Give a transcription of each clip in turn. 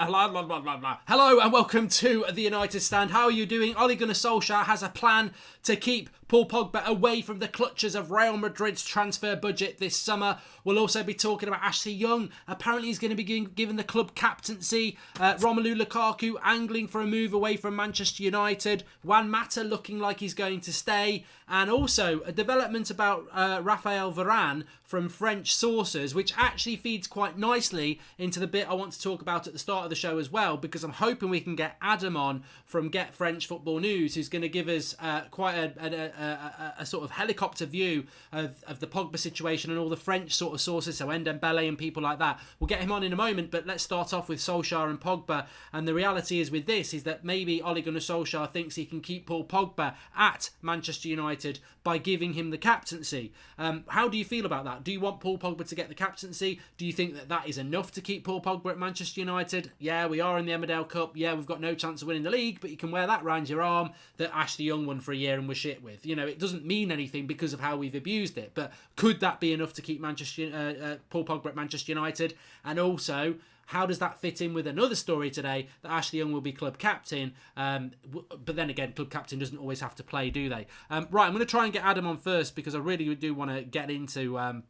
Hello and welcome to the United Stand. How are you doing? Ole Gunnar Solskjaer has a plan to keep Paul Pogba away from the clutches of Real Madrid's transfer budget this summer. We'll also be talking about Ashley Young. Apparently he's going to be given the club captaincy. Romelu Lukaku angling for a move away from Manchester United. Juan Mata looking like he's going to stay. And also a development about Raphael Varane from French sources, which actually feeds quite nicely into the bit I want to talk about at the start of the show as well, because I'm hoping we can get Adam on from Get French Football News, who's going to give us quite a sort of helicopter view of the Pogba situation and all the French sort of sources, so Ndembele and people like that. We'll get him on in a moment, but let's start off with Solskjaer and Pogba. And the reality is with this is that maybe Ole Gunnar Solskjaer thinks he can keep Paul Pogba at Manchester United by giving him the captaincy. How do you feel about that? Do you want Paul Pogba to get the captaincy? Do you think that that is enough to keep Paul Pogba at Manchester United? Yeah, we are in the Emmerdale Cup. Yeah, we've got no chance of winning the league, but you can wear that round your arm that Ashley Young won for a year and was shit with. You know, it doesn't mean anything because of how we've abused it, but could that be enough to keep Paul Pogba at Manchester United? And also, how does that fit in with another story today that Ashley Young will be club captain? But then again, club captain doesn't always have to play, do they? Right, I'm going to try and get Adam on first because I really do want to get into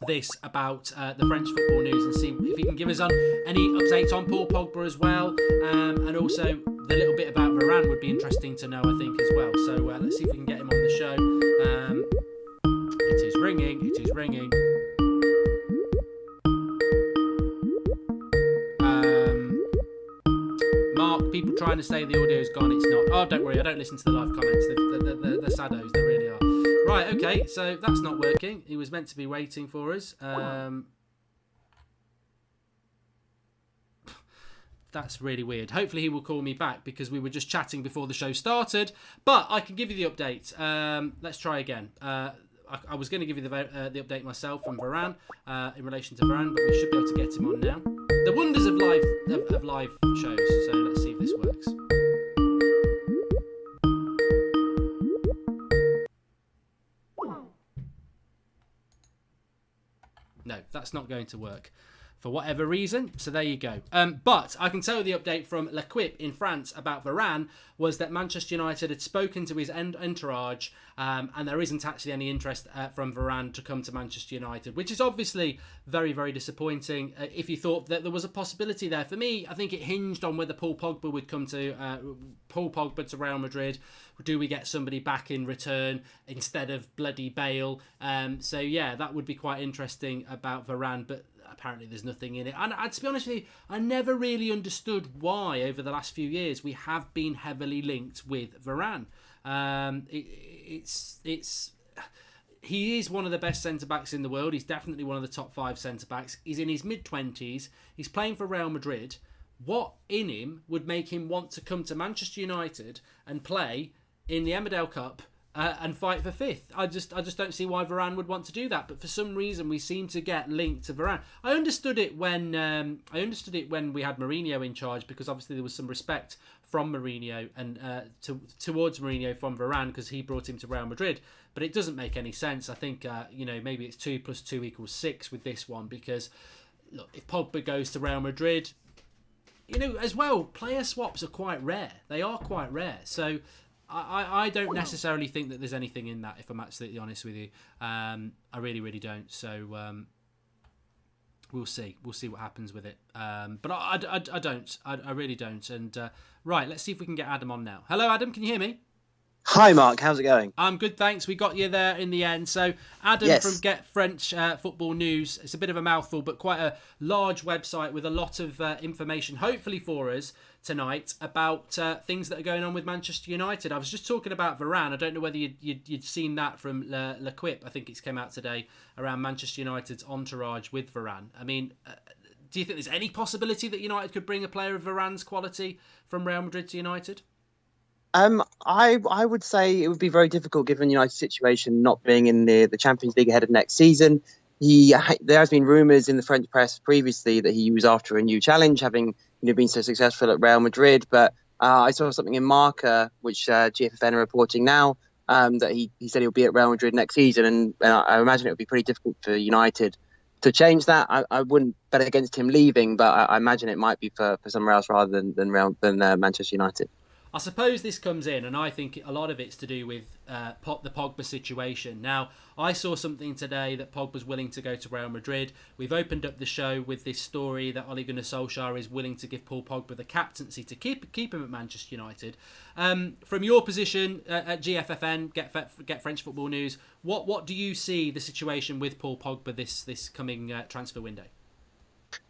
this about the French Football News and see if he can give us any updates on Paul Pogba as well. And also the little bit about Varane would be interesting to know, I think, as well. So let's see if we can get him on the show. It is ringing. Mark, people trying to say the audio's gone, it's not. Oh, don't worry, I don't listen to the live comments. The saddos, they really are. Right, okay, so that's not working. He was meant to be waiting for us. That's really weird. Hopefully he will call me back because we were just chatting before the show started. But I can give you the update. Let's try again. I was going to give you the update myself from Varane in relation to Varane, but we should be able to get him on now. The wonders of live shows. So let's see if this works. No, that's not going to work for whatever reason. So there you go. But I can tell you the update from L'Equipe in France about Varane was that Manchester United had spoken to his entourage and there isn't actually any interest from Varane to come to Manchester United, which is obviously very, very disappointing. If you thought that there was a possibility there, for me, I think it hinged on whether Paul Pogba would come to Real Madrid. Do we get somebody back in return instead of bloody Bale? So yeah, that would be quite interesting about Varane, but apparently there's nothing in it. And to be honest with you, I never really understood why over the last few years we have been heavily linked with Varane. He is one of the best centre-backs in the world. He's definitely one of the top 5 centre-backs. He's in his mid-20s. He's playing for Real Madrid. What in him would make him want to come to Manchester United and play in the Emmerdale Cup and fight for 5th? I just don't see why Varane would want to do that. But for some reason, we seem to get linked to Varane. I understood it when we had Mourinho in charge, because obviously there was some respect from Mourinho and towards Mourinho from Varane because he brought him to Real Madrid. But it doesn't make any sense. I think maybe it's 2 + 2 = 6 with this one, because look, if Pogba goes to Real Madrid, as well, player swaps are quite rare. They are quite rare. So I don't necessarily think that there's anything in that, if I'm absolutely honest with you. I really, really don't. So we'll see. We'll see what happens with it. But I don't. I really don't. And right, let's see if we can get Adam on now. Hello, Adam. Can you hear me? Hi, Mark. How's it going? I'm good, thanks. We got you there in the end. So, Adam from Get French Football News. It's a bit of a mouthful, but quite a large website with a lot of information, hopefully for us tonight, about things that are going on with Manchester United. I was just talking about Varane. I don't know whether you'd seen that from L'Equipe. I think it's came out today around Manchester United's entourage with Varane. I mean, do you think there's any possibility that United could bring a player of Varane's quality from Real Madrid to United? I would say it would be very difficult given United's situation not being in the Champions League ahead of next season. There has been rumours in the French press previously that he was after a new challenge, having been so successful at Real Madrid. But I saw something in Marca, which GFFN are reporting now, that he said he'll be at Real Madrid next season, and I imagine it would be pretty difficult for United to change that. I wouldn't bet against him leaving, but I imagine it might be for somewhere else rather than Manchester United. I suppose this comes in, and I think a lot of it's to do with the Pogba situation. Now, I saw something today that Pogba's willing to go to Real Madrid. We've opened up the show with this story that Ole Gunnar Solskjaer is willing to give Paul Pogba the captaincy to keep him at Manchester United. From your position at GFFN, Get French Football News, what do you see the situation with Paul Pogba this coming transfer window?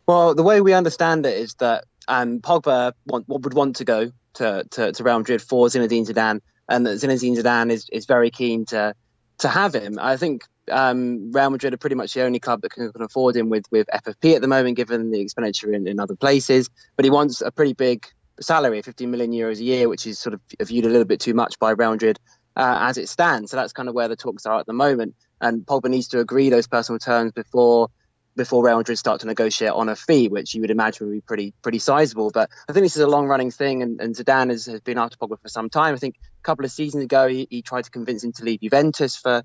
Well, the way we understand it is that Pogba would want to go to Real Madrid for Zinedine Zidane, and that Zinedine Zidane is very keen to have him. I think Real Madrid are pretty much the only club that can afford him with FFP at the moment, given the expenditure in other places. But he wants a pretty big salary, 15 million euros a year, which is sort of viewed a little bit too much by Real Madrid as it stands. So that's kind of where the talks are at the moment. And Pogba needs to agree those personal terms before Real Madrid start to negotiate on a fee, which you would imagine would be pretty sizable. But I think this is a long-running thing, and Zidane has been after Pogba for some time. I think a couple of seasons ago, he tried to convince him to leave Juventus for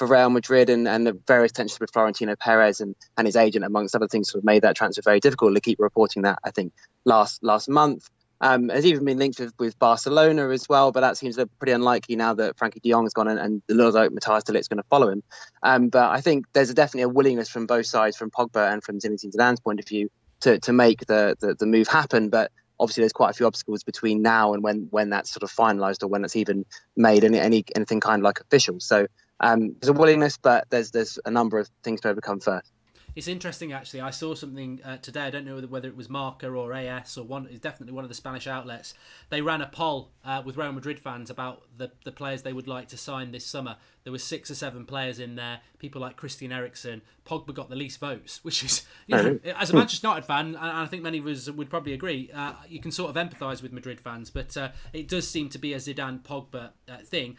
Real Madrid, and the various tensions with Florentino Perez and his agent, amongst other things, sort of made that transfer very difficult. They keep reporting that, I think, last month. Has even been linked with Barcelona as well, but that seems pretty unlikely now that Frankie de Jong has gone and it looks like Matthias de Ligt's going to follow him. But I think there's definitely a willingness from both sides, from Pogba and from Zinedine Zidane's point of view, to make the move happen. But obviously, there's quite a few obstacles between now and when that's sort of finalised, or when that's even made anything kind of like official. So there's a willingness, but there's a number of things to overcome first. It's interesting, actually. I saw something today. I don't know whether it was Marca or AS or one. It's definitely one of the Spanish outlets. They ran a poll with Real Madrid fans about the players they would like to sign this summer. There were 6 or 7 players in there. People like Christian Eriksen. Pogba got the least votes, which is, as a Manchester United fan, and I think many of us would probably agree, you can sort of empathise with Madrid fans, but it does seem to be a Zidane-Pogba thing.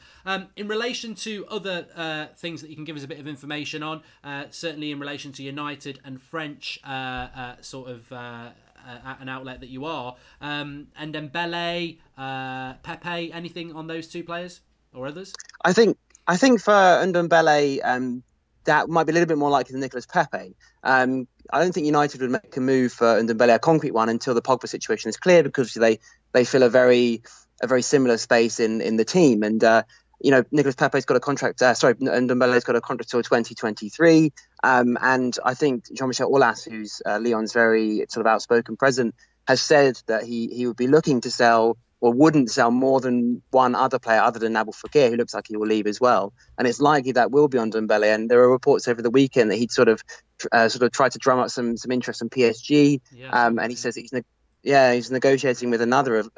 In relation to other things that you can give us a bit of information on, certainly in relation to United and French sort of an outlet that you are, and Dembele, Pepe, anything on those 2 players or others? I think for Ndombele, that might be a little bit more likely than Nicolas Pepe. I don't think United would make a move for Ndombele, a concrete one, until the Pogba situation is clear, because they fill a very similar space in the team. And Nicolas Pepe's got a contract. Ndombele's got a contract till 2023. And I think Jean-Michel Aulas, who's Lyon's very sort of outspoken president, has said that he would be looking to sell, or wouldn't sell, more than one other player other than Nabil Fekir, who looks like he will leave as well. And it's likely that will be on Dembele. And there are reports over the weekend that he'd sort of tried to drum up some interest in PSG. And he says that he's negotiating with a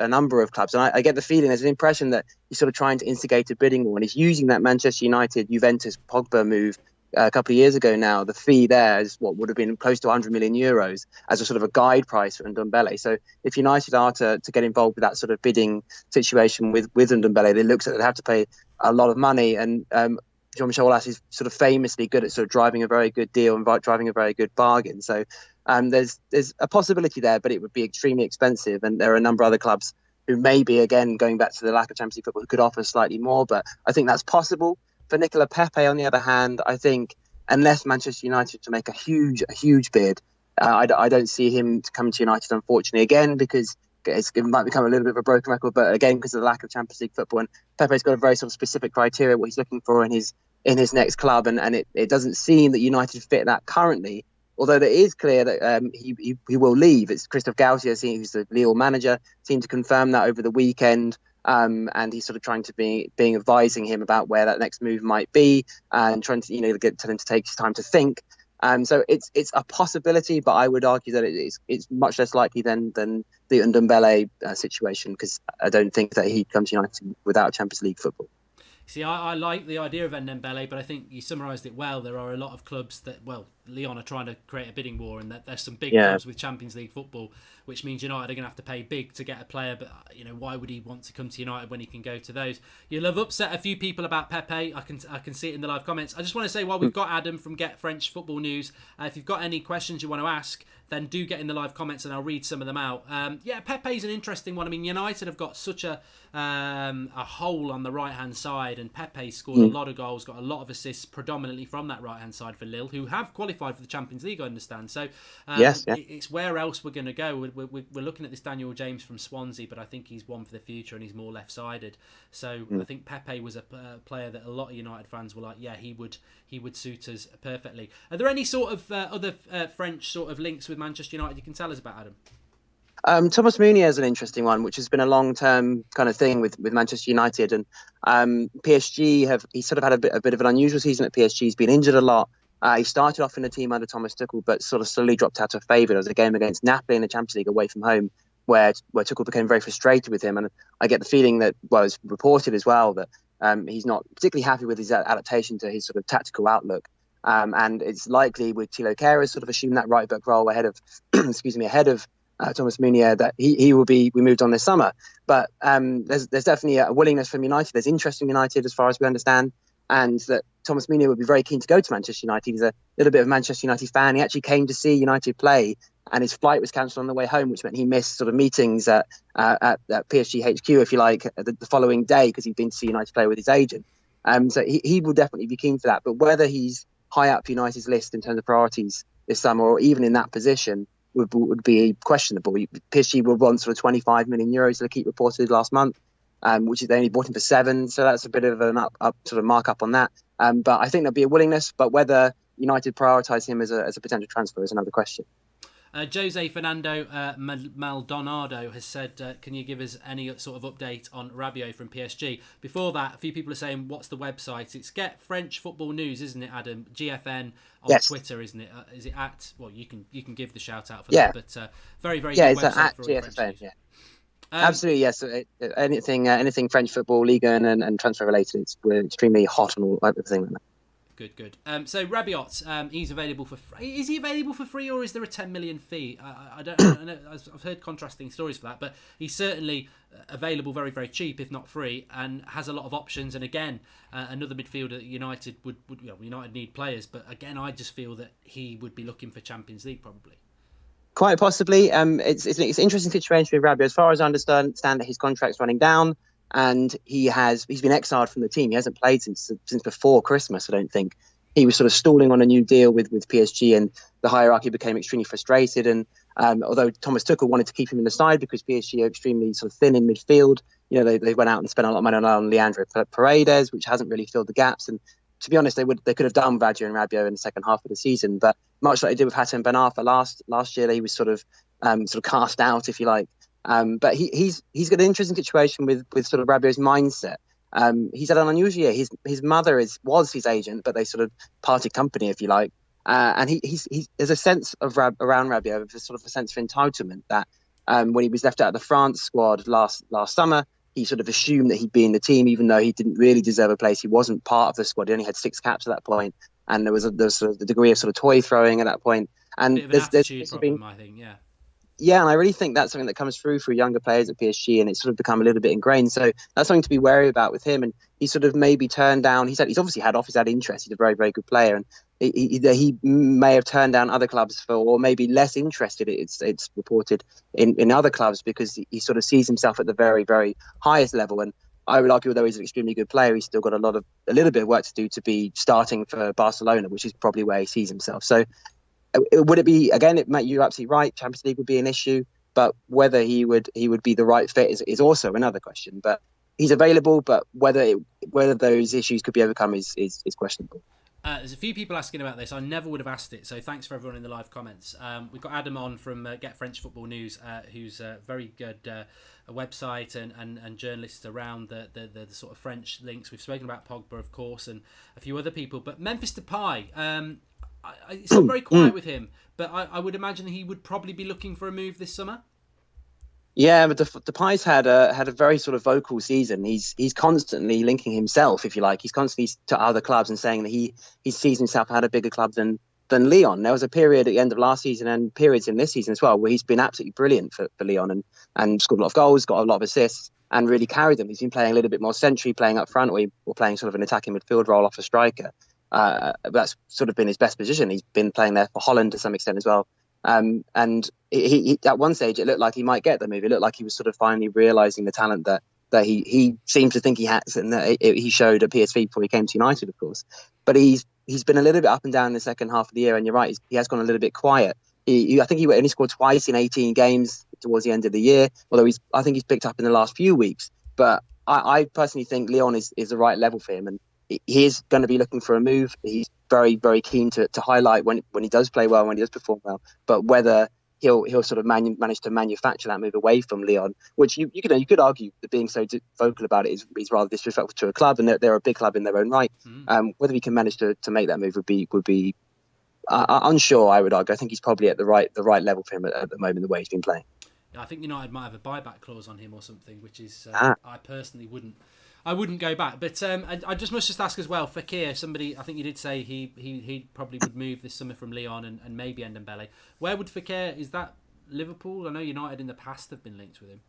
number of clubs. And I get the feeling, there's an impression that he's sort of trying to instigate a bidding war, and he's using that Manchester United Juventus Pogba move a couple of years ago now. The fee there is what would have been close to 100 million euros as a sort of a guide price for Ndombele. So if United are to get involved with that sort of bidding situation with Ndombele, it looks like they'd have to pay a lot of money. And Jean-Michel Aulas is sort of famously good at sort of driving a very good deal and driving a very good bargain. So there's a possibility there, but it would be extremely expensive. And there are a number of other clubs who maybe, again, going back to the lack of Champions League football, who could offer slightly more. But I think that's possible. For Nicolas Pepe, on the other hand, I think unless Manchester United to make a huge bid, I don't see him coming to United, unfortunately, again, because it might become a little bit of a broken record, but again, because of the lack of Champions League football. And Pepe's got a very sort of specific criteria, what he's looking for in his next club, and it doesn't seem that United fit that currently. Although it is clear that he will leave. It's Christophe Galtier, who's the Lille manager, seemed to confirm that over the weekend. And he's sort of trying to being advising him about where that next move might be, and trying to tell him to take his time to think. So it's a possibility, but I would argue that it's much less likely than the Ndombele situation, because I don't think that he'd come to United without Champions League football. See, I like the idea of Ndombele, but I think you summarised it well. There are a lot of clubs that, Lyon are trying to create a bidding war, and that there's some big clubs with Champions League football, which means United are going to have to pay big to get a player. But why would he want to come to United when he can go to those? You'll have upset a few people about Pepe. I can see it in the live comments. I just want to say, while we've got Adam from Get French Football News, if you've got any questions you want to ask, then do get in the live comments and I'll read some of them out. Pepe's an interesting one. I mean, United have got such a hole on the right-hand side, and Pepe scored a lot of goals, got a lot of assists, predominantly from that right-hand side for Lille, who have qualified qualified for the Champions League, I understand. So Yes, yeah. it's where else we're going to go. We're looking at this Daniel James from Swansea, but I think he's one for the future and he's more left-sided. So I think Pepe was a player that a lot of United fans were like, yeah, he would suit us perfectly. Are there any sort of other French sort of links with Manchester United you can tell us about, Adam? Thomas Meunier is an interesting one, which has been a long-term kind of thing with Manchester United, and PSG he sort of had a bit of an unusual season at PSG. He's been injured a lot. He started off in the team under Thomas Tuchel, but sort of slowly dropped out of favour. There was a game against Napoli in the Champions League away from home where Tuchel became very frustrated with him, and I get the feeling that, well, it's reported as well that he's not particularly happy with his adaptation to his sort of tactical outlook. And it's likely with Thilo Kehrer sort of assumed that right back role ahead of Thomas Meunier, that he will be removed on this summer. But there's definitely a willingness from United. There's interest from United as far as we understand, and that Thomas Meunier would be very keen to go to Manchester United. He's a little bit of a Manchester United fan. He actually came to see United play, and his flight was cancelled on the way home, which meant he missed sort of meetings at PSG HQ, if you like, the following day because he'd been to see United play with his agent. So he will definitely be keen for that. But whether he's high up United's list in terms of priorities this summer, or even in that position, would be questionable. PSG will want sort of 25 million euros, they keep reported last month, which is they only bought him for 7, so that's a bit of an up sort of markup on that. But I think there'll be a willingness, but whether United prioritise him as a potential transfer is another question. Jose Fernando Maldonado has said, can you give us any sort of update on Rabiot from PSG? Before that, a few people are saying, what's the website? It's Get French Football News, isn't it, Adam? GFN on Yes. Twitter, isn't it? Is it at? Well, you can give the shout out for Yeah. that, but very, very Yeah, good it's website at for GFN. French news. Yeah. Absolutely, yes. Anything French football, Liga and transfer related, we're extremely hot on all everything like that. Good. So Rabiot, he's available for free. Is he available for free, or is there a 10 million fee? I don't know. I've heard contrasting stories for that, but he's certainly available very, very cheap, if not free, and has a lot of options. And again, another midfielder that United United need players, but again, I just feel that he would be looking for Champions League probably. Quite possibly. It's an interesting situation with Rabiot. As far as I understand that his contract's running down, and he's been exiled from the team. He hasn't played since before Christmas, I don't think. He was sort of stalling on a new deal with PSG, and the hierarchy became extremely frustrated. And although Thomas Tuchel wanted to keep him in the side because PSG are extremely sort of thin in midfield, they went out and spent a lot of money on Leandro Paredes, which hasn't really filled the gaps. And to be honest, they could have done Vadjo and Rabiot in the second half of the season, but much like they did with Hatem Ben Arfa last year, he was sort of cast out, if you like. But he's got an interesting situation with sort of Rabiot's mindset. He's had an unusual year. His mother was his agent, but they sort of parted company, if you like. And there's a sense of around Rabiot, sort of a sense of entitlement that when he was left out of the France squad last summer, he sort of assumed that he'd be in the team, even though he didn't really deserve a place. He wasn't part of the squad. He only had 6 caps at that point, and there was sort of the degree of sort of toy throwing at that point. And bit of an attitude problem, I think. Yeah, and I really think that's something that comes through for younger players at PSG, and it's sort of become a little bit ingrained. So that's something to be wary about with him. And he sort of maybe turned down. He's obviously had interest. He's a very, very good player, and he may have turned down other clubs for, or maybe less interested. It's reported in other clubs because he sort of sees himself at the very, very highest level. And I would argue, although he's an extremely good player, he's still got a little bit of work to do to be starting for Barcelona, which is probably where he sees himself. So. Would it be, again, you're absolutely right, Champions League would be an issue, but whether he would be the right fit is also another question. But he's available, but whether those issues could be overcome is questionable. There's a few people asking about this. I never would have asked it, so thanks for everyone in the live comments. We've got Adam on from Get French Football News, who's a very good a website and journalists around the sort of French links. We've spoken about Pogba, of course, and a few other people. But Memphis Depay, it's not very quiet with him, but I would imagine he would probably be looking for a move this summer. Yeah, but Depay's had a very sort of vocal season. He's constantly linking himself, if you like. He's constantly to other clubs and saying that he sees himself at a bigger club than Lyon. There was a period at the end of last season and periods in this season as well where he's been absolutely brilliant for Lyon and scored a lot of goals, got a lot of assists, and really carried them. He's been playing a little bit more century, playing up front, or playing sort of an attacking midfield role off a striker. That's sort of been his best position. He's been playing there for Holland to some extent as well. And he at one stage, it looked like he might get the move. It looked like he was sort of finally realising the talent that he seemed to think he has, and that he showed at PSV before he came to United, of course. But he's he's been a little bit up and down in the second half of the year, and you're right, he has gone a little bit quiet. I think he only scored twice in 18 games towards the end of the year, although I think he's picked up in the last few weeks. But I personally think Lyon is the right level for him, and he is going to be looking for a move. He's very, very keen to highlight when he does play well, when he does perform well. But whether he'll sort of manage to manufacture that move away from Lyon, which you could argue that being so vocal about it is rather disrespectful to a club, and they're a big club in their own right. Whether he can manage to make that move would be unsure. I would argue. I think he's probably at the right level for him at the moment, the way he's been playing. I think United might have a buyback clause on him or something, which is I personally wouldn't go back. But I just must ask as well, Fekir, somebody, I think you did say he probably would move this summer from Lyon and maybe Ndombele. Where would Fekir, is that Liverpool? I know United in the past have been linked with him.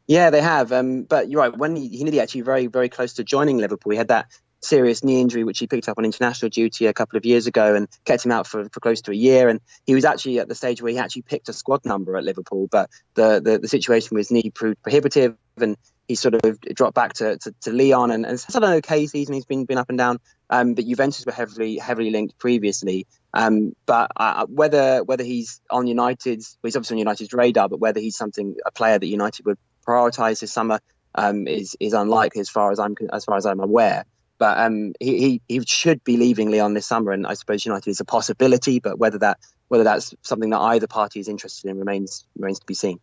Yeah, they have. But you're right, when he nearly actually very, very close to joining Liverpool, he had that serious knee injury which he picked up on international duty a couple of years ago and kept him out for close to a year, and he was actually at the stage where he actually picked a squad number at Liverpool, but the situation with his knee proved prohibitive, and he sort of dropped back to Lyon, and it's had an okay season. He's been up and down, but Juventus were heavily linked previously. But whether he's on United's, well, he's obviously on United's radar, but whether he's a player that United would prioritise this summer is unlikely as far as I'm aware. But he should be leaving Lyon this summer, and I suppose United is a possibility. But whether that's something that either party is interested in remains to be seen.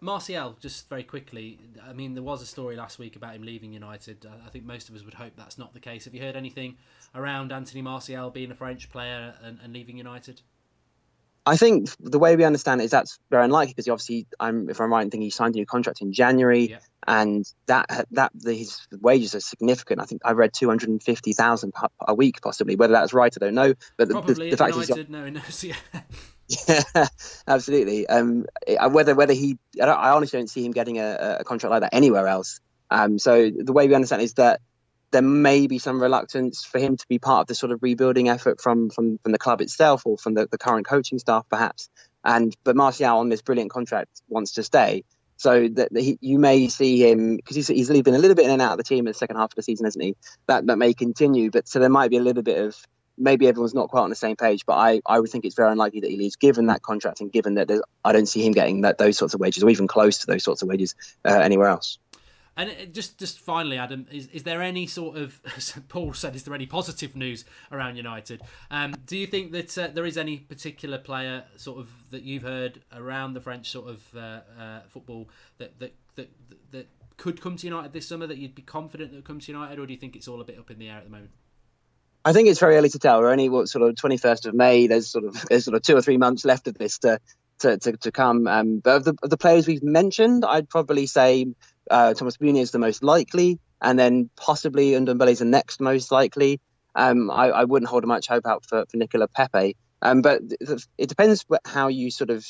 Marcial, just very quickly. I mean, there was a story last week about him leaving United. I think most of us would hope that's not the case. Have you heard anything around Anthony Marcial being a French player and leaving United? I think the way we understand it is that's very unlikely, because obviously, if I'm right in thinking, he signed a new contract in January, and that his wages are significant. I think I read 250,000 a week, possibly. Whether that's right, I don't know. But probably the fact United, is, no one knows. yeah, absolutely. Whether I honestly don't see him getting a contract like that anywhere else. So the way we understand it is that there may be some reluctance for him to be part of the sort of rebuilding effort from the club itself, or from the current coaching staff, perhaps. But Marcial, on this brilliant contract, wants to stay. So you may see him, because he's been a little bit in and out of the team in the second half of the season, hasn't he? That may continue, but so there might be a little bit of, maybe everyone's not quite on the same page. But I would think it's very unlikely that he leaves, given that contract, and given that I don't see him getting those sorts of wages, or even close to those sorts of wages anywhere else. And just finally, Adam, is there any sort of, Paul said, is there any positive news around United? Do you think that there is any particular player sort of that you've heard around the French sort of football that could come to United this summer, that you'd be confident that would come to United, or do you think it's all a bit up in the air at the moment? I think it's very early to tell. We're only 21st of May. There's sort of 2 or 3 months left of this to come. But of the players we've mentioned, I'd probably say Thomas Meunier is the most likely, and then possibly Ndombele is the next most likely. I wouldn't hold much hope out for Nicolas Pepe. But it depends how you sort of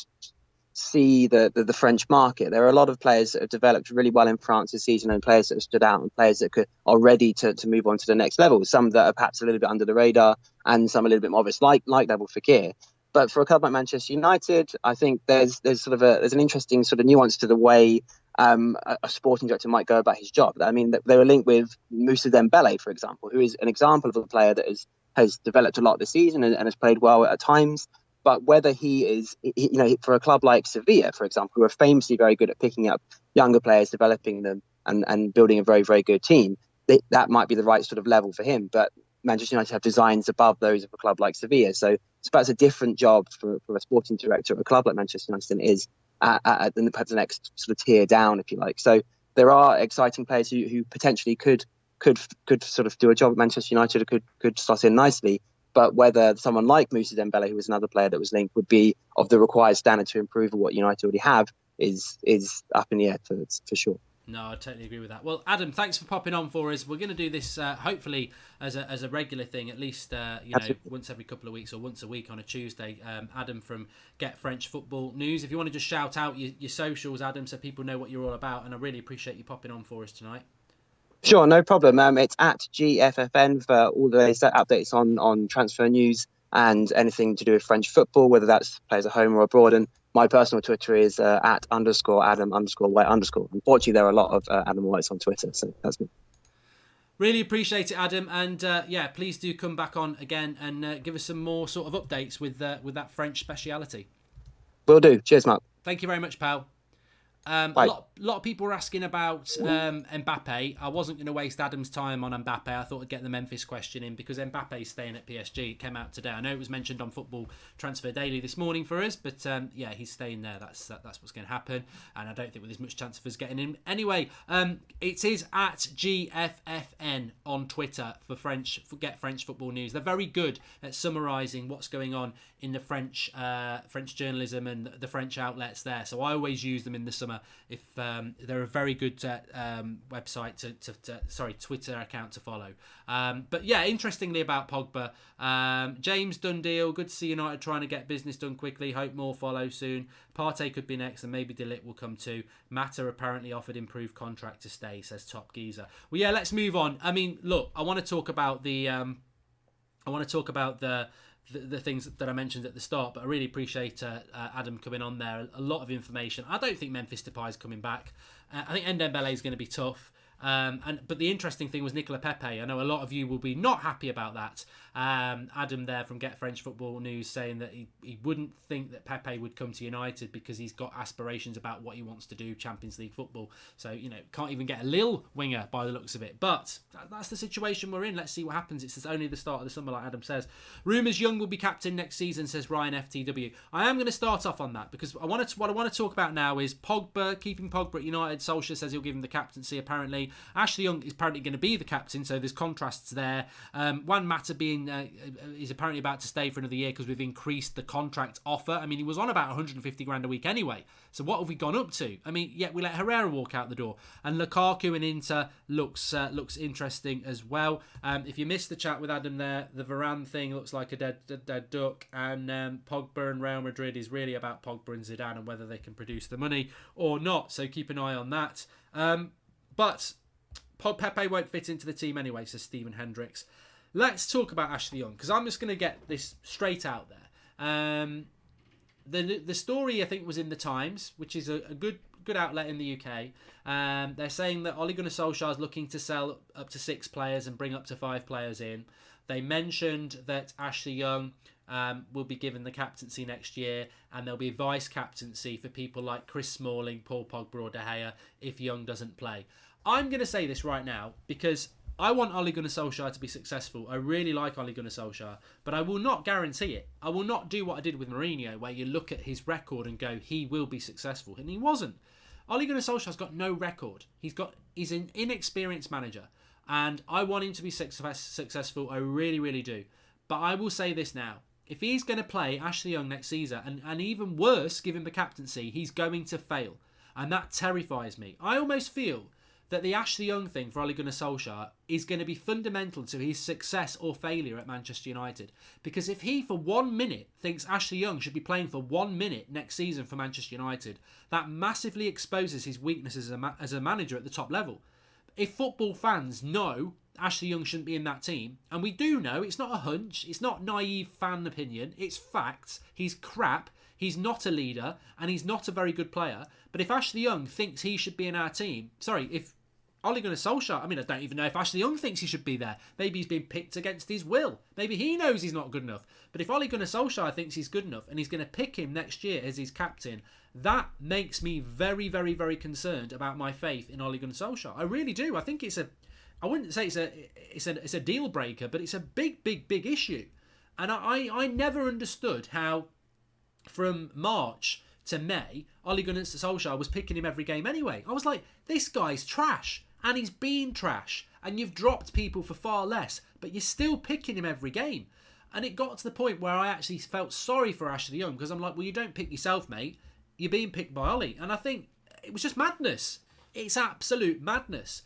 see the French market. There are a lot of players that have developed really well in France this season, and players that have stood out, and players that are ready to move on to the next level. Some that are perhaps a little bit under the radar, and some a little bit more obvious, like Double Fekir. But for a club like Manchester United, I think there's an interesting sort of nuance to the way a sporting director might go about his job. I mean, they were linked with Moussa Dembele, for example, who is an example of a player that has developed a lot this season and has played well at times. But whether he is, for a club like Sevilla, for example, who are famously very good at picking up younger players, developing them, and building a very, very good team, that might be the right sort of level for him. But Manchester United have designs above those of a club like Sevilla. So it's perhaps a different job for a sporting director of a club like Manchester United than it is at the next sort of tier down, if you like. So there are exciting players who potentially could sort of do a job at Manchester United, or could slot in nicely. But whether someone like Moussa Dembele, who was another player that was linked, would be of the required standard to improve on what United already have is up in the air for sure. No, I totally agree with that. Well, Adam, thanks for popping on for us. We're going to do this hopefully as a regular thing, at least once every couple of weeks, or once a week on a Tuesday. Adam from Get French Football News. If you want to just shout out your socials, Adam, so people know what you're all about, and I really appreciate you popping on for us tonight. Sure, no problem. It's at GFFN for all the latest updates on transfer news and anything to do with French football, whether that's players at home or abroad. And my personal Twitter is at _Adam_White_. Unfortunately, there are a lot of Adam Whites on Twitter, so that's me. Really appreciate it, Adam, and please do come back on again and give us some more sort of updates with that French speciality. Will do. Cheers, Mark. Thank you very much, pal. A Bye. lot of people were asking about Mbappe. I wasn't going to waste Adam's time on Mbappe. I thought I'd get the Memphis question in because Mbappe's staying at PSG. It came out today. I know it was mentioned on Football Transfer Daily this morning for us, but he's staying there. That's what's going to happen, and I don't think there's much chance of us getting him. Anyway, it is at GFFN on Twitter for Get French Football News. They're very good at summarising what's going on in the French journalism and the French outlets there. So I always use them in the summer. If they're a very good website Twitter account to follow. But yeah, interestingly about Pogba, James Dundeal, good to see United trying to get business done quickly. Hope more follow soon. Partey could be next, and maybe De Ligt will come too. Mata apparently offered improved contract to stay, says Top Geezer. Well, yeah, let's move on. I mean, look, I want to talk about the things that I mentioned at the start, but I really appreciate Adam coming on there. A lot of information. I don't think Memphis Depay is coming back. I think Ndembele is going to be tough. But the interesting thing was Nicola Pepe. I know a lot of you will be not happy about that. Adam there from Get French Football News saying that he wouldn't think that Pepe would come to United because he's got aspirations about what he wants to do, Champions League football. So, can't even get a Lille winger by the looks of it. But that's the situation we're in. Let's see what happens. It's only the start of the summer, like Adam says. Rumours Young will be captain next season, says Ryan FTW. I am going to start off on that because what I want to talk about now is Pogba, keeping Pogba at United. Solskjaer says he'll give him the captaincy, apparently. Ashley Young is apparently going to be the captain, so there's contrasts there. Juan Mata is apparently about to stay for another year because we've increased the contract offer. I mean, he was on about 150 grand a week anyway. So what have we gone up to? I mean, we let Herrera walk out the door, and Lukaku in Inter looks interesting as well. If you missed the chat with Adam there, the Varane thing looks like a dead duck, and Pogba and Real Madrid is really about Pogba and Zidane and whether they can produce the money or not. So keep an eye on that. But Pepe won't fit into the team anyway, says Stephen Hendricks. Let's talk about Ashley Young, because I'm just going to get this straight out there. The story, I think, was in the Times, which is a good outlet in the UK. They're saying that Ole Gunnar Solskjaer is looking to sell up to 6 players and bring up to 5 players in. They mentioned that Ashley Young will be given the captaincy next year, and there'll be vice captaincy for people like Chris Smalling, Paul Pogba or Dahiya if Young doesn't play. I'm going to say this right now because I want Ole Gunnar Solskjaer to be successful. I really like Ole Gunnar Solskjaer, but I will not guarantee it. I will not do what I did with Mourinho, where you look at his record and go, he will be successful. And he wasn't. Ole Gunnar Solskjaer's got no record. He's an inexperienced manager, and I want him to be successful. I really, really do. But I will say this now. If he's going to play Ashley Young next season, and even worse, give him the captaincy, he's going to fail. And that terrifies me. I almost feel that the Ashley Young thing for Ole Gunnar Solskjaer is going to be fundamental to his success or failure at Manchester United. Because if he, for 1 minute, thinks Ashley Young should be playing for 1 minute next season for Manchester United, that massively exposes his weaknesses as a manager at the top level. If football fans know Ashley Young shouldn't be in that team, and we do know, it's not a hunch, it's not naive fan opinion, it's facts, he's crap, he's not a leader, and he's not a very good player. But if Ashley Young thinks he should be in our team, if Ole Gunnar Solskjaer, I don't even know if Ashley Young thinks he should be there. Maybe he's been picked against his will. Maybe he knows he's not good enough. But if Ole Gunnar Solskjaer thinks he's good enough and he's going to pick him next year as his captain, that makes me very, very, very concerned about my faith in Ole Gunnar Solskjaer. I really do. I think I wouldn't say it's a deal breaker, but it's a big, big, big issue. And I never understood how from March to May, Ole Gunnar Solskjaer was picking him every game anyway. I was like, this guy's trash. And he's been trash. And you've dropped people for far less. But you're still picking him every game. And it got to the point where I actually felt sorry for Ashley Young. Because I'm like, well, you don't pick yourself, mate. You're being picked by Ole. And I think it was just madness. It's absolute madness.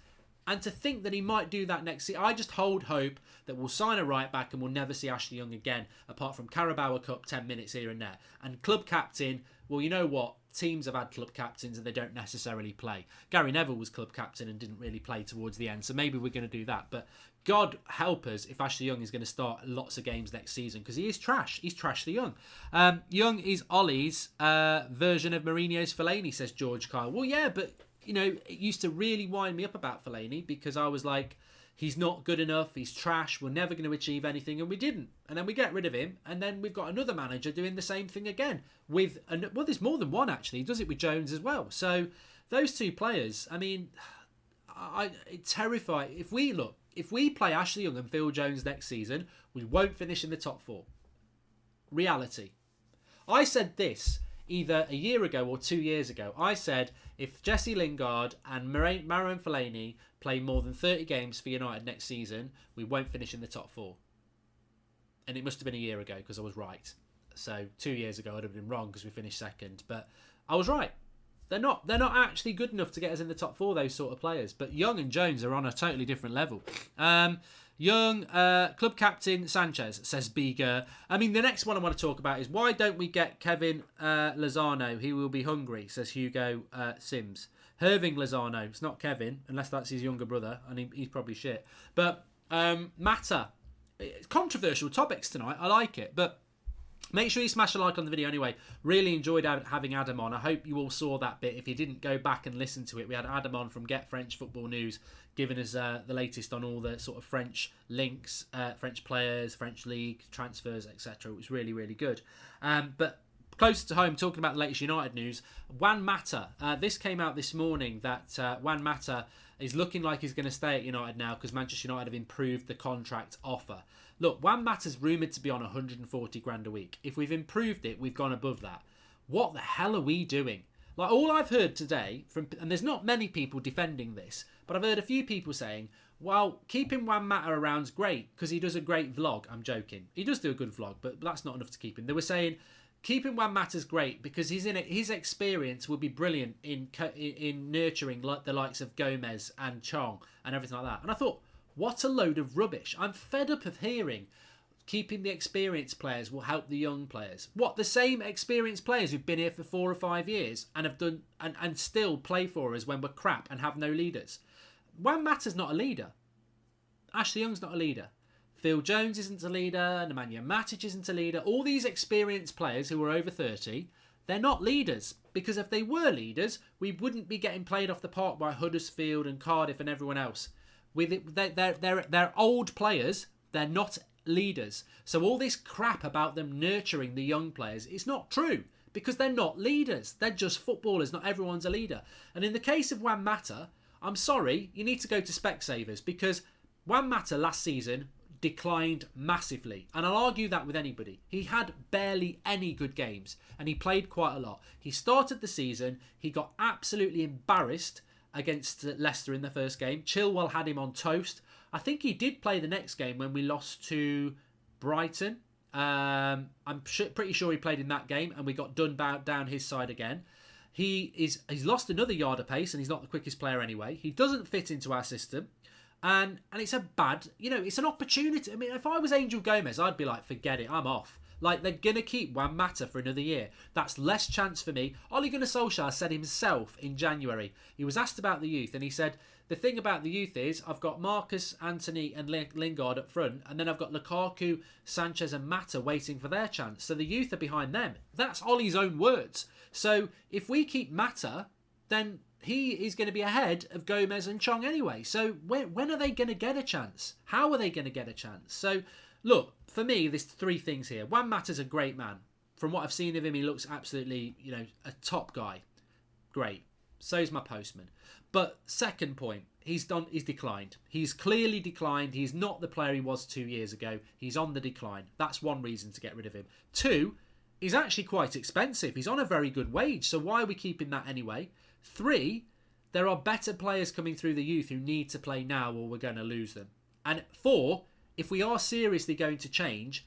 And to think that he might do that next season, I just hold hope that we'll sign a right back and we'll never see Ashley Young again, apart from Carabao Cup 10 minutes here and there. And club captain, well, you know what? Teams have had club captains and they don't necessarily play. Gary Neville was club captain and didn't really play towards the end, so maybe we're going to do that. But God help us if Ashley Young is going to start lots of games next season, because he is trash. He's trash the Young. Young is Ollie's version of Mourinho's Fellaini, says George Kyle. Well, yeah, but it used to really wind me up about Fellaini because I was like, he's not good enough, he's trash, we're never going to achieve anything, and we didn't. And then we get rid of him, and then we've got another manager doing the same thing again. Well, there's more than one, actually. He does it with Jones as well. So those two players, I mean, it's terrifying. If we play Ashley Young and Phil Jones next season, we won't finish in the top 4. Reality. I said this either a year ago or 2 years ago. I said if Jesse Lingard and Marouane Fellaini play more than 30 games for United next season, we won't finish in the top 4. And it must have been a year ago because I was right. So 2 years ago I'd have been wrong because we finished second. But I was right. They're not actually good enough to get us in the top 4, those sort of players. But Young and Jones are on a totally different level. Young, club captain Sanchez, says Biga. I mean, the next one I want to talk about is why don't we get Kevin Lozano? He will be hungry, says Hugo Sims. Irving Lozano. It's not Kevin, unless that's his younger brother, and he's probably shit. But Mata. Controversial topics tonight. I like it, but make sure you smash a like on the video anyway. Really enjoyed having Adam on. I hope you all saw that bit. If you didn't, go back and listen to it. We had Adam on from Get French Football News, giving us the latest on all the sort of French links, French players, French league, transfers, etc. It was really, really good. But closer to home, talking about the latest United news, Juan Mata. This came out this morning that Juan Mata is looking like he's going to stay at United now because Manchester United have improved the contract offer. Look, Juan Mata's rumoured to be on 140 grand a week. If we've improved it, we've gone above that. What the hell are we doing? Like, all I've heard today, and there's not many people defending this, but I've heard a few people saying, well, keeping Juan Mata around's great because he does a great vlog. I'm joking. He does do a good vlog, but that's not enough to keep him. They were saying keeping Juan Mata's great because his experience would be brilliant in nurturing the likes of Gomez and Chong and everything like that. And I thought, what a load of rubbish. I'm fed up of hearing keeping the experienced players will help the young players. What, the same experienced players who've been here for 4 or 5 years and have done and still play for us when we're crap and have no leaders? Juan Mata's not a leader. Ashley Young's not a leader. Phil Jones isn't a leader. Nemanja Matic isn't a leader. All these experienced players who are over 30, they're not leaders. Because if they were leaders, we wouldn't be getting played off the park by Huddersfield and Cardiff and everyone else. They're old players. They're not leaders. So all this crap about them nurturing the young players, it's not true. Because they're not leaders. They're just footballers. Not everyone's a leader. And in the case of Juan Mata, I'm sorry, you need to go to Specsavers. Because Juan Mata last season declined massively, and I'll argue that with anybody. He had barely any good games and he played quite a lot. He started the season, he got absolutely embarrassed against Leicester in the first game. Chilwell had him on toast. I think he did play the next game when we lost to Brighton. I'm pretty sure he played in that game and we got done down his side again. He's lost another yard of pace and he's not the quickest player anyway. He doesn't fit into our system. And it's a bad, it's an opportunity. I mean, if I was Angel Gomez, I'd be like, forget it, I'm off. Like, they're going to keep Juan Mata for another year. That's less chance for me. Ole Gunnar Solskjaer said himself in January, he was asked about the youth, and he said, the thing about the youth is, I've got Marcus, Anthony and Lingard up front, and then I've got Lukaku, Sanchez and Mata waiting for their chance. So the youth are behind them. That's Ole's own words. So if we keep Mata, then he is going to be ahead of Gomez and Chong anyway. So when are they going to get a chance? How are they going to get a chance? So, look, for me, there's 3 things here. Juan Mata's a great man. From what I've seen of him, he looks absolutely, a top guy. Great. So's my postman. But second point, he's declined. He's clearly declined. He's not the player he was 2 years ago. He's on the decline. That's one reason to get rid of him. 2, he's actually quite expensive. He's on a very good wage. So why are we keeping that anyway? 3, there are better players coming through the youth who need to play now or we're going to lose them. And 4, if we are seriously going to change.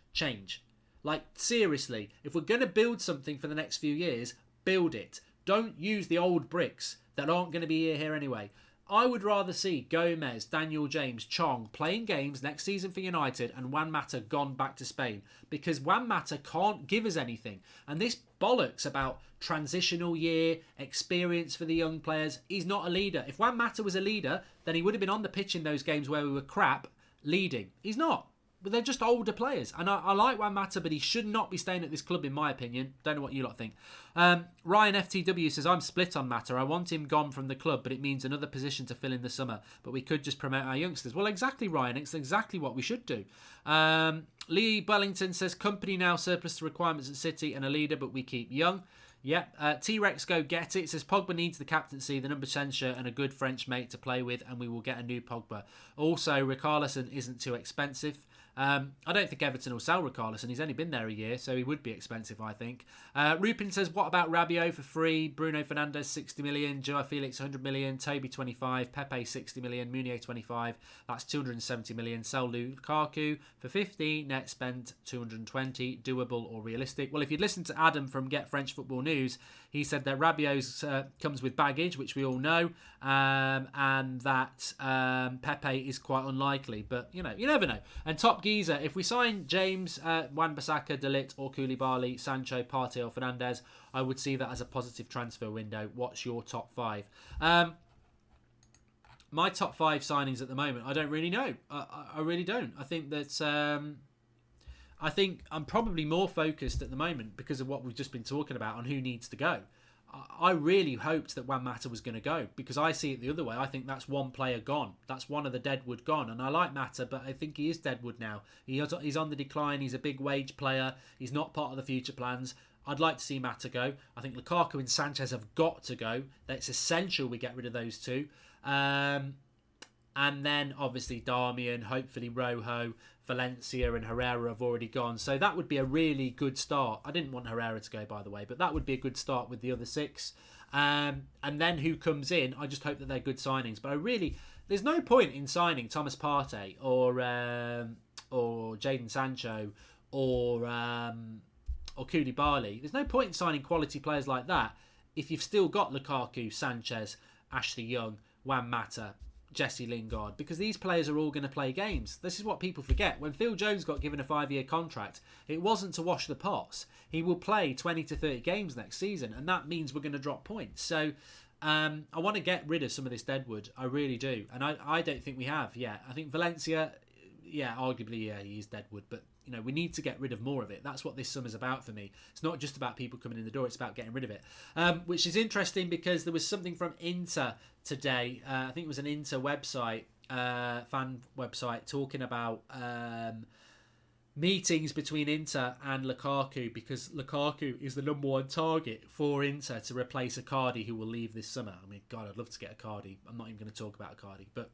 Like, seriously, if we're going to build something for the next few years, build it. Don't use the old bricks that aren't going to be here anyway. I would rather see Gomez, Daniel James, Chong playing games next season for United and Juan Mata gone back to Spain, because Juan Mata can't give us anything. And this bollocks about transitional year, experience for the young players, he's not a leader. If Juan Mata was a leader, then he would have been on the pitch in those games where we were crap, leading. He's not. But they're just older players. And I like Juan Mata, but he should not be staying at this club, in my opinion. Don't know what you lot think. Ryan FTW says, I'm split on Mata. I want him gone from the club, but it means another position to fill in the summer. But we could just promote our youngsters. Well, exactly, Ryan. It's exactly what we should do. Lee Wellington says, company now surplus to requirements at City and a leader, but we keep young. Yep. T-Rex go get it. It says Pogba needs the captaincy, the number 10 shirt and a good French mate to play with, and we will get a new Pogba. Also, Richarlison isn't too expensive. I don't think Everton will sell Richarlison. He's only been there a year, so he would be expensive, I think. Rupin says, what about Rabiot for free? Bruno Fernandes, 60 million. Joao Felix, 100 million. Toby, 25. Pepe, 60 million. Meunier, 25. That's 270 million. Sell Lukaku for 50. Net spend 220. Doable or realistic? Well, if you'd listened to Adam from Get French Football News, he said that Rabiot comes with baggage, which we all know, and that Pepe is quite unlikely. But, you never know. And Top Geezer, if we sign James, Wan-Bissaka, De Ligt or Koulibaly, Sancho, Partey or Fernandes, I would see that as a positive transfer window. What's your top 5? My top 5 signings at the moment, I don't really know. I really don't. I think that... I think I'm probably more focused at the moment because of what we've just been talking about on who needs to go. I really hoped that Juan Mata was going to go because I see it the other way. I think that's one player gone. That's one of the deadwood gone. And I like Mata, but I think he is deadwood now. He's on the decline. He's a big wage player. He's not part of the future plans. I'd like to see Mata go. I think Lukaku and Sanchez have got to go. It's essential we get rid of those two. And then, obviously, Darmian, hopefully Rojo, Valencia and Herrera have already gone. So that would be a really good start. I didn't want Herrera to go, by the way, but that would be a good start with the other 6. And then who comes in, I just hope that they're good signings. But there's no point in signing Thomas Partey or Jadon Sancho or Koulibaly. There's no point in signing quality players like that if you've still got Lukaku, Sanchez, Ashley Young, Juan Mata, Jesse Lingard, because these players are all going to play games. This is what people forget. When Phil Jones got given a 5-year contract, it wasn't to wash the pots. He will play 20 to 30 games next season, and that means we're going to drop points. So I want to get rid of some of this deadwood. I really do. And I don't think we have yet. I think Valencia, arguably, he is deadwood, but we need to get rid of more of it. That's what this summer's about for me. It's not just about people coming in the door, it's about getting rid of it. Which is interesting because there was something from Inter today. I think it was an Inter website, fan website, talking about meetings between Inter and Lukaku because Lukaku is the number 1 target for Inter to replace Icardi, who will leave this summer. I mean, God, I'd love to get Icardi. I'm not even going to talk about Icardi, but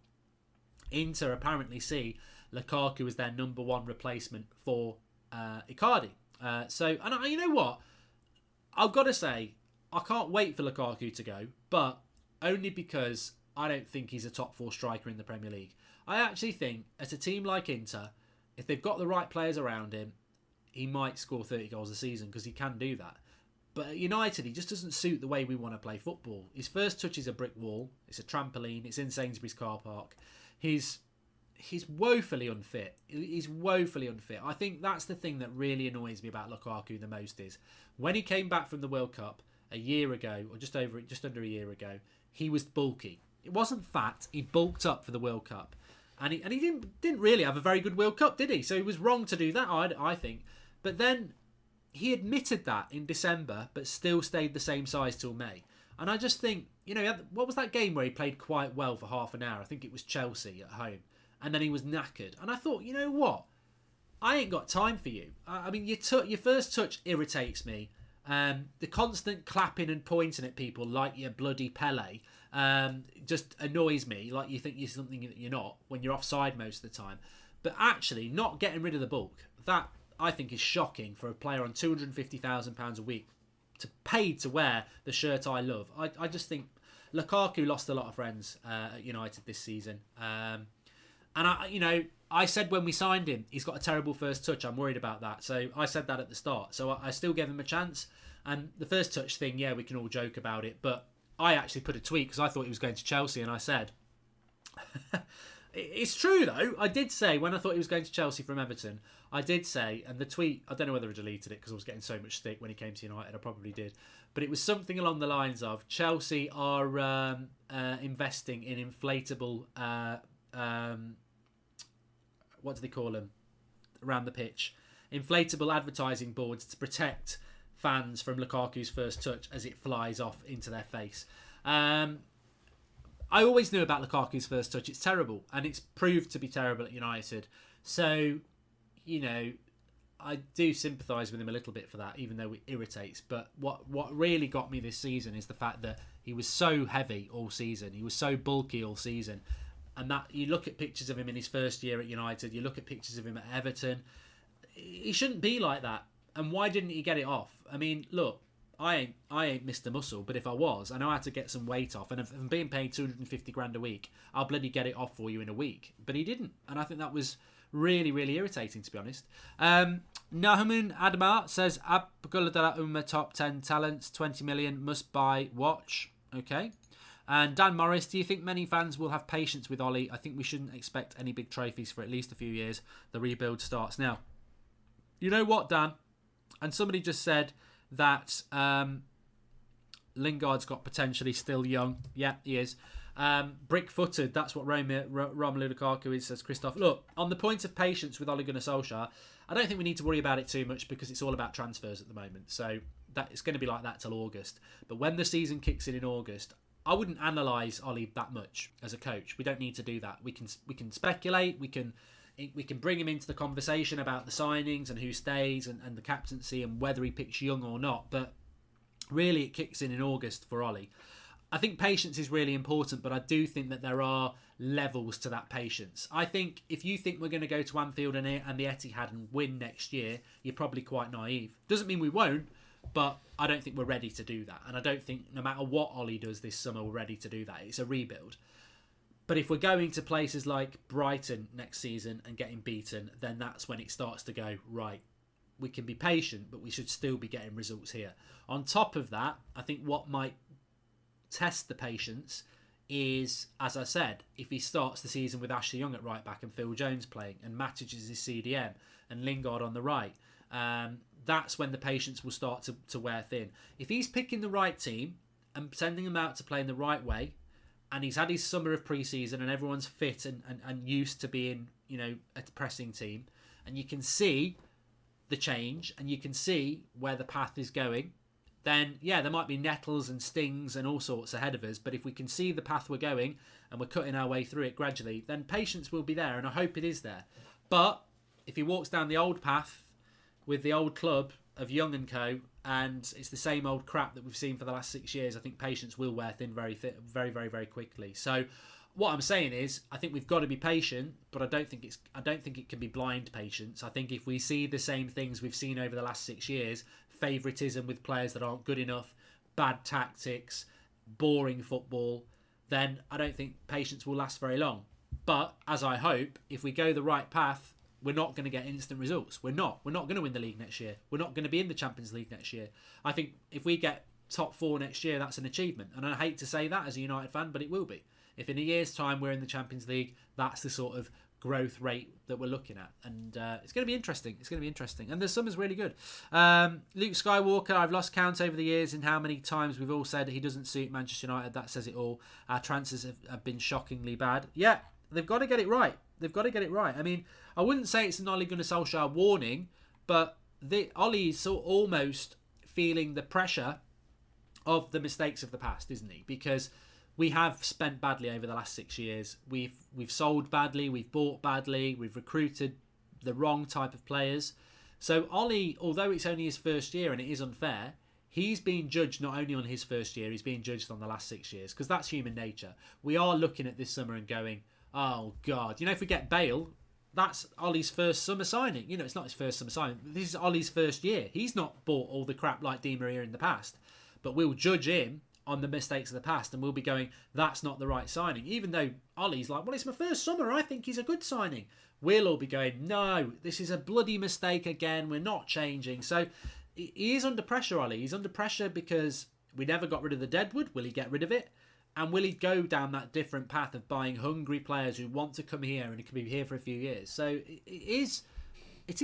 Inter apparently see Lukaku as their number 1 replacement for Icardi. And you know what? I've got to say, I can't wait for Lukaku to go, but only because I don't think he's a top 4 striker in the Premier League. I actually think, at a team like Inter, if they've got the right players around him, he might score 30 goals a season because he can do that. But at United, he just doesn't suit the way we want to play football. His first touch is a brick wall. It's a trampoline. It's in Sainsbury's car park. He's woefully unfit. He's woefully unfit. I think that's the thing that really annoys me about Lukaku the most is when he came back from the World Cup a year ago, or just under a year ago, he was bulky. It wasn't fat. He bulked up for the World Cup. And he didn't really have a very good World Cup, did he? So he was wrong to do that, I think. But then he admitted that in December, but still stayed the same size till May. And I just think, what was that game where he played quite well for half an hour? I think it was Chelsea at home. And then he was knackered. And I thought, you know what? I ain't got time for you. I mean, your first touch irritates me. The constant clapping and pointing at people like you're bloody Pele just annoys me. Like you think you're something that you're not when you're offside most of the time. But actually, not getting rid of the bulk, that I think is shocking for a player on £250,000 a week to pay to wear the shirt I love. I just think Lukaku lost a lot of friends at United this season. And I said when we signed him, he's got a terrible first touch. I'm worried about that. So I said that at the start. So I still gave him a chance. And the first touch thing, we can all joke about it. But I actually put a tweet because I thought he was going to Chelsea. And I said, it's true though. I did say when I thought he was going to Chelsea from Everton, I did say, and the tweet, I don't know whether I deleted it because I was getting so much stick when he came to United. I probably did. But it was something along the lines of Chelsea are investing in inflatable... what do they call them? around the pitch, inflatable advertising boards to protect fans from Lukaku's first touch as it flies off into their face. I always knew about Lukaku's first touch. It's terrible, and it's proved to be terrible at United. So, I do sympathise with him a little bit for that, even though it irritates. But what really got me this season is the fact that he was so heavy all season. He was so bulky all season. And that you look at pictures of him in his first year at United, you look at pictures of him at Everton. He shouldn't be like that. And why didn't he get it off? I mean, look, I ain't Mr. Muscle, but if I was, I know how to get some weight off. And if I'm being paid 250 grand a week, I'll bloody get it off for you in a week. But he didn't. And I think that was really, really irritating, to be honest. Nahamun Adamar says, Abguladala top 10 talents, 20 million, must buy watch. Okay. And Dan Morris, do you think many fans will have patience with Ollie? I think we shouldn't expect any big trophies for at least a few years. The rebuild starts now. You know what, Dan? And somebody just said that Lingard's got potentially still young. Yeah, he is. Brick-footed, that's what Romelu Lukaku is, says Christoph. Look, on the point of patience with Ole Gunnar Solskjaer, I don't think we need to worry about it too much because it's all about transfers at the moment. So that it's going to be like that till August. But when the season kicks in August, I wouldn't analyse Ollie that much as a coach. We don't need to do that. We can speculate. We can bring him into the conversation about the signings and who stays and the captaincy and whether he picks young or not. But really, it kicks in August for Ollie. I think patience is really important, but I do think that there are levels to that patience. I think if you think we're going to go to Anfield and the Etihad and win next year, you're probably quite naive. Doesn't mean we won't, but I don't think we're ready to do that. And I don't think no matter what Ollie does this summer, we're ready to do that. It's a rebuild. But if we're going to places like Brighton next season and getting beaten, then that's when it starts to go, right, we can be patient, but we should still be getting results here. On top of that, I think what might test the patience is, as I said, if he starts the season with Ashley Young at right back and Phil Jones playing and Matic is his CDM and Lingard on the right, that's when the patience will start to wear thin. If he's picking the right team and sending them out to play in the right way, and he's had his summer of pre-season and everyone's fit and used to being, a Depressing team, and you can see the change and you can see where the path is going, then yeah, there might be Nettles and Stings and all sorts ahead of us, but if we can see the path we're going and we're cutting our way through it gradually, then patience will be there, and I hope it is there. But if he walks down the old path with the old club of Young and Co, and it's the same old crap that we've seen for the last 6 years, I think patience will wear thin very, very, very quickly. So what I'm saying is, I think we've got to be patient, but I don't think it can be blind patience. I think if we see the same things we've seen over the last 6 years, favouritism with players that aren't good enough, bad tactics, boring football, then I don't think patience will last very long. But as I hope, if we go the right path, we're not going to get instant results. We're not going to win the league next year. We're not going to be in the Champions League next year. I think if we get top 4 next year, that's an achievement. And I hate to say that as a United fan, but it will be. If in a year's time we're in the Champions League, that's the sort of growth rate that we're looking at. And it's going to be interesting. It's going to be interesting. And the summer's really good. Luke Skywalker, I've lost count over the years in how many times we've all said he doesn't suit Manchester United. That says it all. Our transfers have been shockingly bad. Yeah, they've got to get it right. They've got to get it right. I mean, I wouldn't say it's an Ole Gunnar Solskjaer warning, but Ollie's almost feeling the pressure of the mistakes of the past, isn't he? Because we have spent badly over the last 6 years. We've sold badly, we've bought badly, we've recruited the wrong type of players. So Ollie, although it's only his first year and it is unfair, he's being judged not only on his first year, he's being judged on the last 6 years, because that's human nature. We are looking at this summer and going, oh God, if we get Bale, that's Ollie's first summer signing. It's not his first summer signing. This is Ollie's first year. He's not bought all the crap like Di Maria in the past. But we'll judge him on the mistakes of the past, and we'll be going, that's not the right signing. Even though Ollie's like, well, it's my first summer, I think he's a good signing. We'll all be going, no, this is a bloody mistake again, we're not changing. So he is under pressure, Ollie. He's under pressure because we never got rid of the deadwood. Will he get rid of it? And will he go down that different path of buying hungry players who want to come here and he can be here for a few years? So it is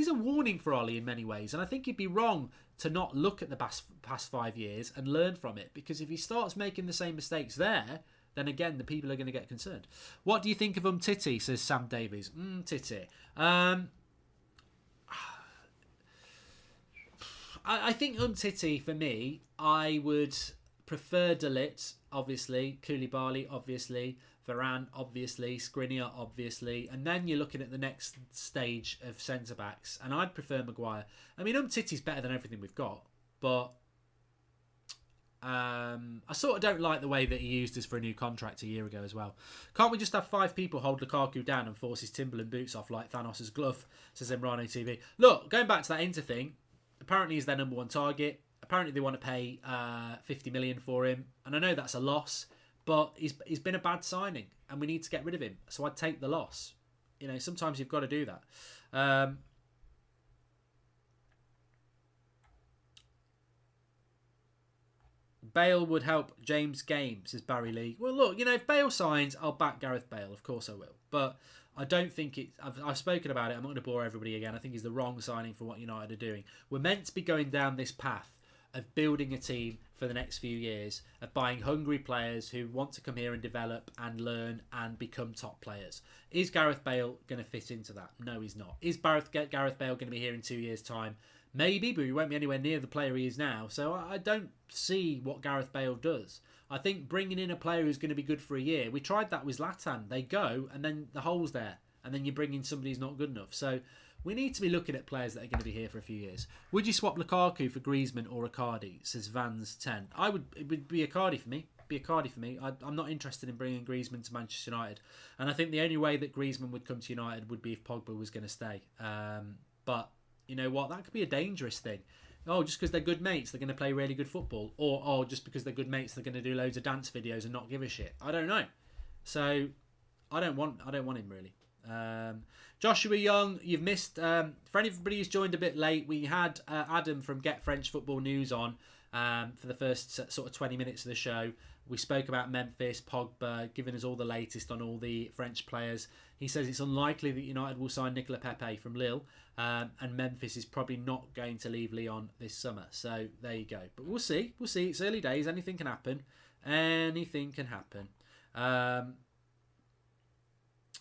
a warning for Ollie in many ways. And I think he'd be wrong to not look at the past 5 years and learn from it. Because if he starts making the same mistakes there, then again, the people are going to get concerned. What do you think of Titi, says Sam Davies. Titi. I think Umtiti, for me, I would prefer De Ligt, obviously, Koulibaly, obviously, Varane, obviously, Skriniar, obviously, and then you're looking at the next stage of centre-backs, and I'd prefer Maguire. I mean, Umtiti's better than everything we've got, but I sort of don't like the way that he used us for a new contract a year ago as well. Can't we just have 5 people hold Lukaku down and force his Timberland boots off like Thanos' glove, says Emrano TV. Look, going back to that Inter thing, apparently he's their number 1 target. Apparently they want to pay 50 million for him, and I know that's a loss, but he's been a bad signing, and we need to get rid of him. So I'd take the loss. You know, sometimes you've got to do that. Bale would help James Game, says Barry Lee. Well, look, you know, if Bale signs, I'll back Gareth Bale. Of course I will. But I don't think it... I've spoken about it. I'm not going to bore everybody again. I think he's the wrong signing for what United are doing. We're meant to be going down this path of building a team for the next few years, of buying hungry players who want to come here and develop and learn and become top players. Is Gareth Bale going to fit into that? No, he's not. Is Gareth Bale going to be here in 2 years' time? Maybe, but he won't be anywhere near the player he is now. So I don't see what Gareth Bale does. I think bringing in a player who's going to be good for a year, we tried that with Zlatan. They go, and then the hole's there, and then you bring in somebody who's not good enough. So we need to be looking at players that are going to be here for a few years. Would you swap Lukaku for Griezmann or Icardi, says Vans10. It would be Icardi for me. I'm not interested in bringing Griezmann to Manchester United. And I think the only way that Griezmann would come to United would be if Pogba was going to stay. But you know what? That could be a dangerous thing. Oh, just because they're good mates, they're going to play really good football. Or, oh, just because they're good mates, they're going to do loads of dance videos and not give a shit. I don't know. So, I don't want him, really. Joshua Young, you've missed... for anybody who's joined a bit late, we had Adam from Get French Football News on for the first sort of 20 minutes of the show. We spoke about Memphis, Pogba, giving us all the latest on all the French players. He says it's unlikely that United will sign Nicolas Pepe from Lille, and Memphis is probably not going to leave Lyon this summer. So there you go. But we'll see. It's early days. Anything can happen.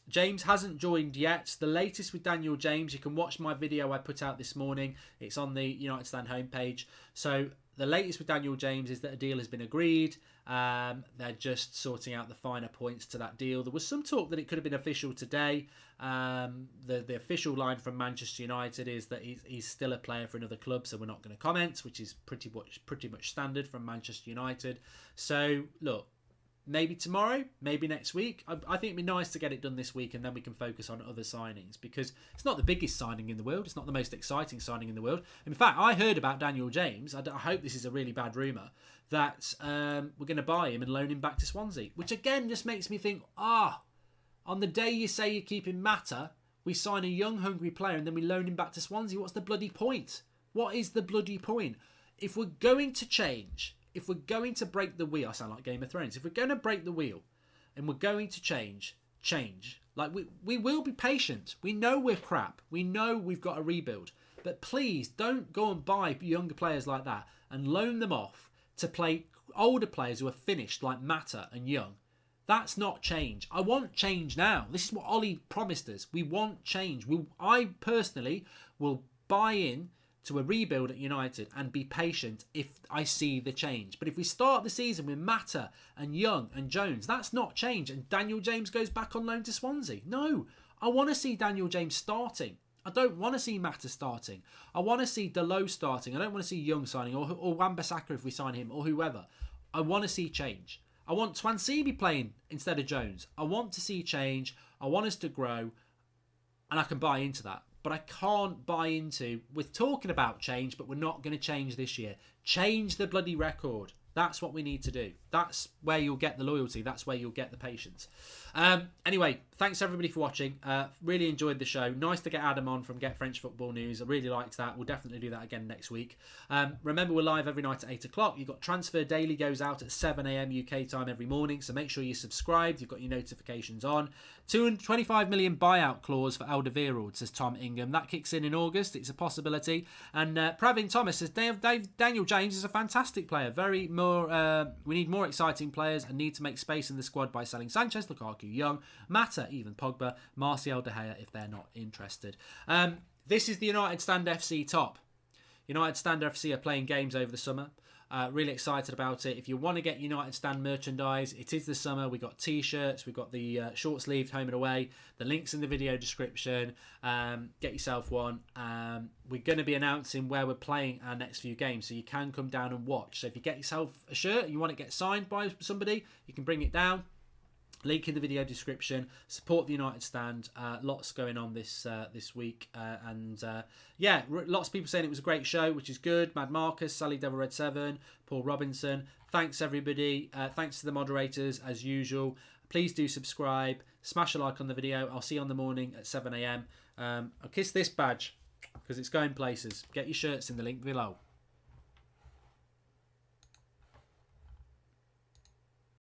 James hasn't joined yet. The latest with Daniel James, you can watch my video I put out this morning. It's on the United Stand homepage. So the latest with Daniel James is that a deal has been agreed. They're just sorting out the finer points to that deal. There was some talk that it could have been official today. The official line from Manchester United is that he's still a player for another club, so we're not going to comment, which is pretty much standard from Manchester United. So look, maybe tomorrow, maybe next week. I think it'd be nice to get it done this week, and then we can focus on other signings, because it's not the biggest signing in the world. It's not the most exciting signing in the world. In fact, I heard about Daniel James. I hope this is a really bad rumour, that we're going to buy him and loan him back to Swansea, which again just makes me think, on the day you say you're keeping Mata, we sign a young, hungry player and then we loan him back to Swansea. What's the bloody point? What is the bloody point? If we're going to change... If we're going to break the wheel, I sound like Game of Thrones. If we're going to break the wheel and we're going to change. Like we will be patient. We know we're crap. We know we've got to rebuild. But please don't go and buy younger players like that and loan them off to play older players who are finished like Mata and Young. That's not change. I want change now. This is what Ollie promised us. We want change. I personally will buy in to a rebuild at United and be patient if I see the change. But if we start the season with Mata and Young and Jones, that's not change. And Daniel James goes back on loan to Swansea. No, I want to see Daniel James starting. I don't want to see Mata starting. I want to see Dalot starting. I don't want to see Young signing or Wan-Bissaka if we sign him or whoever. I want to see change. I want Twansibi playing instead of Jones. I want to see change. I want us to grow, and I can buy into that. But I can't buy into, we're talking about change, but we're not going to change this year. Change the bloody record. That's what we need to do. That's where you'll get the loyalty. That's where you'll get the patience. Anyway, thanks everybody for watching. Really enjoyed the show. Nice to get Adam on from Get French Football News. I really liked that. We'll definitely do that again next week. Remember, we're live every night at 8 o'clock. You've got Transfer Daily goes out at 7 a.m. UK time every morning. So make sure you're subscribed. You've got your notifications on. 225 million buyout clause for Alderweireld, says Tom Ingham. That kicks in August. It's a possibility. And Pravin Thomas says Daniel James is a fantastic player. We need more exciting players and need to make space in the squad by selling Sanchez, Lukaku, Young, Mata, even Pogba, Marcial, Dahiya if they're not interested. This is the United Stand FC top. United Stand FC are playing games over the summer. Really excited about it. If you want to get United Stand merchandise, it is the summer. We've got t-shirts, we've got the short sleeved home and away. The link's in the video description. Get yourself one. We're going to be announcing where we're playing our next few games, so you can come down and watch. So if you get yourself a shirt and you want it to get signed by somebody, you can bring it down. Link in the video description. Support the United Stand. Lots going on this week, lots of people saying it was a great show, which is good. Mad Marcus, Sally Devil Red 7, Paul Robinson. Thanks everybody. Thanks to the moderators as usual. Please do subscribe. Smash a like on the video. I'll see you on the morning at 7 a.m. I'll kiss this badge because it's going places. Get your shirts in the link below.